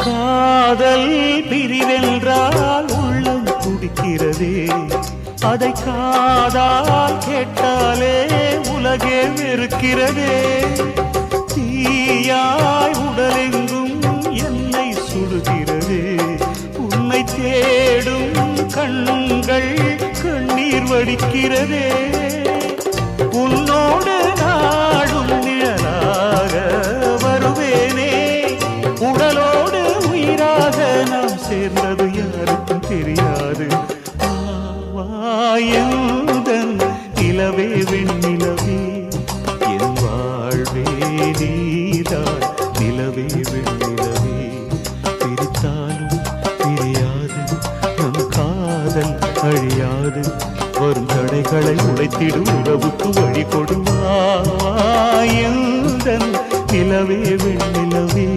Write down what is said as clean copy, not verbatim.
காதல் பிரிவென்றால் உள்ளம் துடிக்கிறதே, அதை காதால் கேட்டாலே உலகே வெறுக்கிறதே. தீயாய் உடலெங்கும் என்னை சுடுகிறதே, உன்னை தேடும் கண்கள் கண்ணீர் வடிக்கிறதே. உன்னோடு நாடும் நிழலாக வருவேனே, உடலோடு உயிராக நாம் சேர்ந்தது யாருக்கும் தெரியாது. வாயுதன் நிலவே வெண்ணிலவே, என் வாழ்வே நீதான் நிலவே வெண்ணிலவே. பிரித்தாலும் பிரியாது நம் காதல் அழியாது, வரும் தடைகளை உடைத்திடும் உறவுக்கு வழி கொடுவாயுதன் நிலவே வெண்ணிலவே.